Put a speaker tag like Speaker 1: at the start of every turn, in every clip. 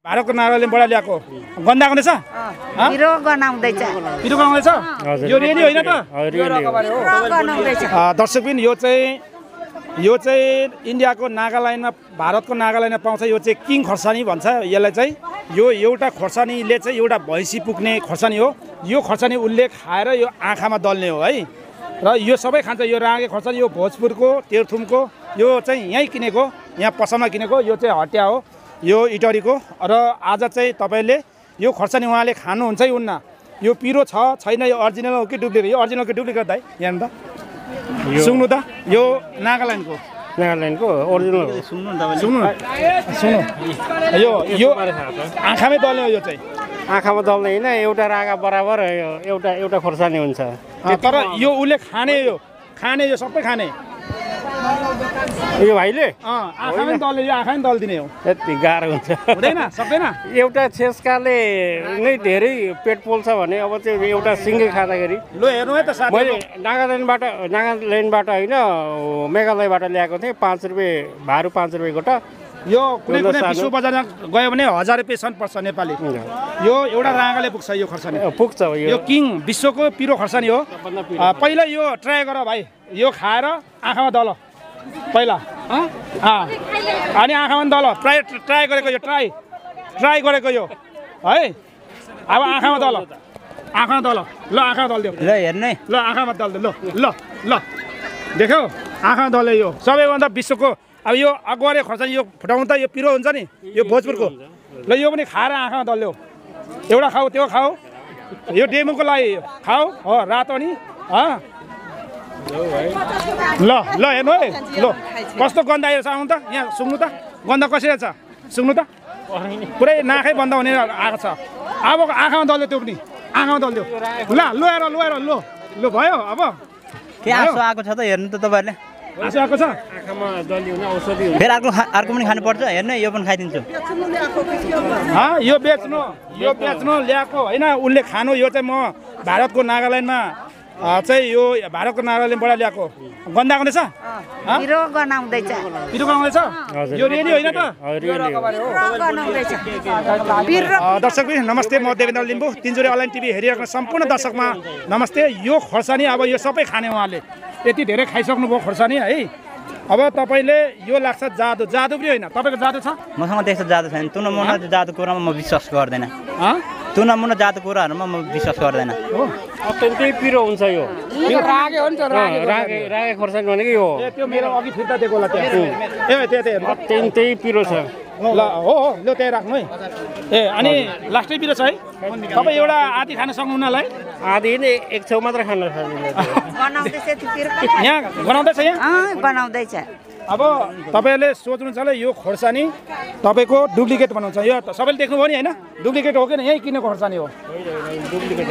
Speaker 1: भारतको नागाल्यान्डले बडा ल्याएको गन्दाको रहेछ
Speaker 2: पिरो गनाउँदैछ
Speaker 1: पिरो गनाउँदैछ यो रेडी होइन त दर्शक पनि यो चाहिँ इन्डियाको नागाल्यान्डमा भारतको नागाल्यान्डमा पाउँछ यो चाहिँ किङ खोर्सानी भन्छ यसलाई चाहिँ यो एउटा खोर्सानीले चाहिँ एउटा भैँसी पुग्ने खोर्सानी हो यो खोर्सानी उसले खाएर यो आँखामा दल्ने हो है र यो सबै खान्छ यो राँगे खोर्सानी यो भोजपुरको तेह्रथुमको यो चाहिँ यहीँ किनेको यहाँ पसलमा किनेको यो चाहिँ हटिया हो यो इटरीको र आज चाहिँ तपाईँले यो खोर्सानी उहाँले खानुहुन्छ कि हुन्न यो पिरो छैन यो अरिजिनल हो कि डुप्लिकेट यो अरिजिनल कि डुप्लिकेट दाइ यहाँ त सुन्नु त यो नागाल्यान्डको ओरिजिनल सुन्नु यो आँखामै दल्ने हो यो चाहिँ
Speaker 3: आँखामा दल्ने होइन एउटा रागा बराबर एउटा खोर्सानी हुन्छ
Speaker 1: तर यो उसले खाने यो सबै खाने
Speaker 3: यो भाइले
Speaker 1: आँखामै दल्ने यो आँखा दल्दिने हो
Speaker 3: यति गाह्रो हुन्छ
Speaker 1: हुँदैन सक्दैन
Speaker 3: एउटा छेस्काले नै धेरै पेट पोल्छ भने अब चाहिँ एउटा सिङ्गै खाँदाखेरि
Speaker 1: ल हेर्नु है त साथी
Speaker 3: मैले नागाल्यान्डबाट होइन मेघालयबाट ल्याएको थिएँ 5 रुपियाँ भारू 5 रुपियाँ गोटा
Speaker 1: यो कुनै विश्व बजारमा गयो भने 1000 रुपियाँसम्म पर्छ नेपाली यो एउटा राँगाले पुग्छ यो खोर्सानी
Speaker 3: पुग्छ
Speaker 1: यो किङ विश्वको पिरो खोर्सानी हो पहिला यो ट्राई गर भाइ यो खाएर आँखामा दल पहिला अनि आँखामा दल ट्राई गरेको यो ट्राई गरेको यो है अब आँखामा दल ल आँखामा दल्दियो
Speaker 4: ल हेर्ने
Speaker 1: ल आँखामा दल्दियो ल देख्यौ आँखामा दल्यो यो सबैभन्दा विश्वको अब यो अगुवारे खोर्सानी यो फुटाउँदा यो पिरो हुन्छ नि यो भोजपुरको ल यो पनि खाएर आँखामा दल्यो एउटा खाऊ त्यो खाऊ यो डेमोको लागि खाऊ हो रातो नि ल हेर्नु है ल कस्तो गन्ध आइरहेछ आउनु त यहाँ सुँग्नु त गन्ध कसरी छ सुँग्नु त पुरै नाकै बन्द हुने आएको छ अब आँखामा दल्यो त्यो पनि आँखामा दल्यो ल ल भयो अब
Speaker 4: के आँसु आएको छ त हेर्नु त तपाईँहरूले
Speaker 1: आँसु आएको छ
Speaker 3: आँखामा दल्यो भने औषधि
Speaker 4: फेरि अर्को पनि खानुपर्छ हेर्नु यो पनि खाइदिन्छु
Speaker 1: यो बेच्नु ल्याएको होइन उसले खानु यो चाहिँ म भारतको नागाल्यान्डमा चाहिँ यो भारतको नागाल्यान्डबाट ल्याएको गन्दाको रहेछ
Speaker 2: पिरो गनाउँदैछ
Speaker 1: पिरो गनाउँदैछ यो रेडी होइन त दर्शक नमस्ते म देवेन्द्र लिम्बू तिनचुरे अनलाइन टिभी हेरिरहेको सम्पूर्ण दर्शकमा नमस्ते यो खोर्सानी अब यो सबै खाने उहाँले यति धेरै खाइसक्नुभयो खोर्सानी है अब तपाईँले यो लाग्छ जादु पनि होइन तपाईँको जादु छ
Speaker 4: मसँग त्यस्तो जादु छैन तुना जादु कुरामा म विश्वास गर्दैन तुना जादु कुराहरूमा म विश्वास गर्दैन
Speaker 3: अत्यन्तै पिरो हुन्छ यो
Speaker 1: रागे हो नि त
Speaker 3: रागे खोर्सानी भनेको यो
Speaker 1: त्यो मेरो अघि फिर्ता दिएको होला त्यहाँ
Speaker 3: अत्यन्तै पिरो छ
Speaker 1: ल हो ल त्यहाँ राख्नु है अनि लास्टै पिरो छ है तपाईँ एउटा आधी खान सक्नु उनीहरूलाई
Speaker 3: आधी नै एक छेउ मात्र खान
Speaker 1: यहाँ गनाउँदैछ यहाँ
Speaker 2: बनाउँदैछ
Speaker 1: अब तपाईँहरूले सोच्नुहुन्छ होला यो खोर्सानी तपाईँको डुप्लिकेट बनाउँछ यो सबैले देख्नुभयो नि होइन डुप्लिकेट हो कि यहीँ किनेको खोर्सानी हो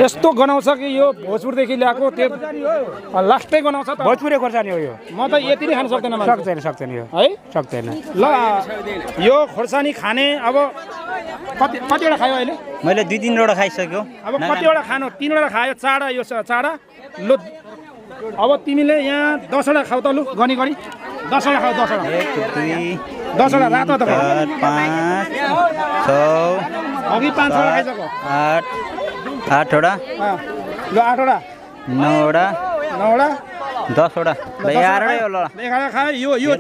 Speaker 1: यस्तो गनाउँछ कि यो भोजपुरदेखि ल्याएको त्यो लास्टै गनाउँछ
Speaker 3: भोजपुरे खोर्सानी हो यो
Speaker 1: म त यति नै खान
Speaker 3: सक्दैन यो
Speaker 1: है
Speaker 3: सक्दैन
Speaker 1: ल यो खोर्सानी खाने अब कतिवटा खायो अहिले
Speaker 4: मैले 2-3वटा खाइसक्यो
Speaker 1: अब कतिवटा खानु 3वटा खायो चाडा यो चाडा ल अब तिमीले यहाँ 10वटा खाऊ त लु गनी 10वटा खाऊ 10वटा रातो त
Speaker 4: 5 6
Speaker 1: अघि 5वटा खाइसक्यो
Speaker 4: 8वटा
Speaker 1: ल 8वटा
Speaker 4: 9वटा 10वटा 11वटा हो ल
Speaker 1: 11 खायो यो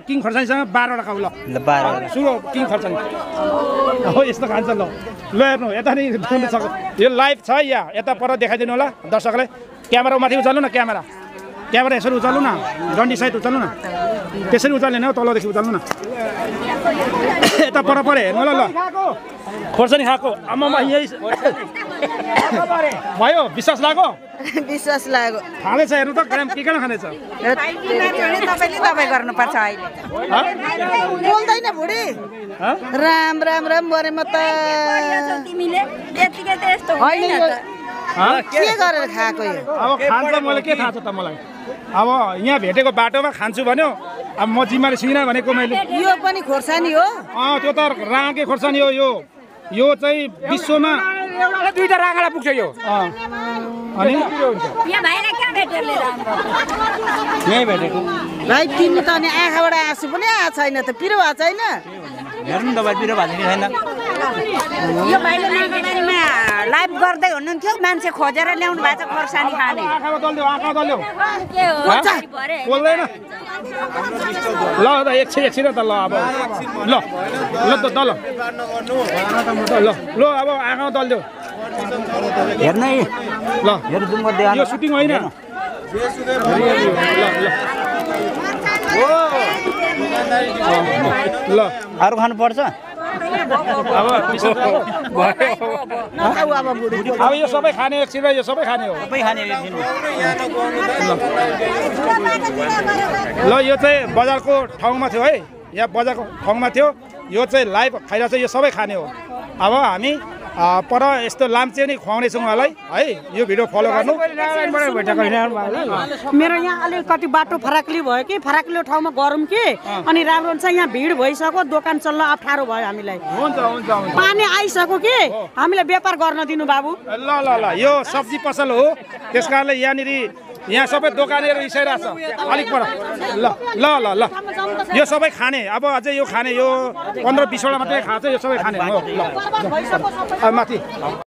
Speaker 1: किङ खोर्सानीसँग 12वटा खाऊ ल
Speaker 4: 12वटा
Speaker 1: सुरु किङ खोर्सानी हो यस्तो खान्छ ल हेर्नु यता नि सुन्न सक्छ यो लाइभ छ यहाँ यता पर देखाइदिनु होला दर्शकलाई क्यामेरा माथि उचाल्नु न क्यामेरा यसरी उचाल्नु न डन्डी सहित उचाल्नु न त्यसरी उचाल्ने हो तलदेखि उचाल्नु न यता पर हेर्नु ल खोर्सानी खाएको आमामा यही भयो विश्वास लाग्यो खाँदैछ हेर्नु त के खाँदैछ
Speaker 2: तपाईँ गर्नुपर्छ अहिले बोल्दैन बुढी राम बरे म त के गरेर खाएको यो
Speaker 1: अब खान्छ मैले के थाहा छ त मलाई अब यहाँ भेटेको बाटोमा खान्छु भन्यो अब म जिम्माले छुइनँ भनेको मैले
Speaker 2: यो पनि खोर्सानी हो
Speaker 1: त्यो त राँगे खोर्सानी हो यो चाहिँ विश्वमा
Speaker 3: दुईटा राँगालाई पुग्छ यो
Speaker 1: अनि
Speaker 4: यही भेटेको
Speaker 2: भाइ तिमी त अनि आँखाबाट आँसु पनि आएको छैन त पिरो भएको छैन
Speaker 4: हेर्नु तपाईँ पिरो भएको छैन
Speaker 5: यो भाइले नागाल्यान्डमा लाइभ गर्दै हुनुहुन्थ्यो मान्छे खोजेर ल्याउनु भएको छ खोर्सानी खाने
Speaker 1: आँखामा दल्दियो बोल्दैन ल त एकछिन त ल अब ल त ल ल अब आँखामा दल्दियो
Speaker 4: हेर्नु है
Speaker 1: ल
Speaker 4: हेर्नु जुम गर्दै
Speaker 1: यो सुटिङ होइन ल
Speaker 4: अरू खानुपर्छ
Speaker 1: अब यो सबै खाने एकछिन यो सबै खाने हो
Speaker 4: सबै खाने
Speaker 1: ल यो चाहिँ बजारको ठाउँमा थियो है यहाँ बजारको ठाउँमा थियो यो चाहिँ लाइभ खाइरहेको छ यो सबै खाने हो अब हामी पर यस्तो लाम्चे नै खुवाउनेछौँ उहाँलाई है यो भिडियो फलो गर्नु
Speaker 2: मेरो यहाँ अलिकति बाटो फराक्ली भयो कि फराक्लियो ठाउँमा गरौँ कि अनि राम्रो हुन्छ यहाँ भिड भइसक्यो दोकान चल्न अप्ठ्यारो भयो हामीलाई
Speaker 1: हुन्छ हुन्छ हुन्छ
Speaker 2: पानी आइसक्यो कि हामीलाई व्यापार गर्न दिनु बाबु
Speaker 1: ल ल ल यो सब्जी पसल हो त्यस कारणले यहाँनिर यहाँ सबै दोकानेहरू रिसाइरहेछ अलिक पर ल ल ल ल यो सबै खाने अब अझै यो खाने यो 15-20 वटा मात्रै खान्छ यो सबै खाने हो ल माथि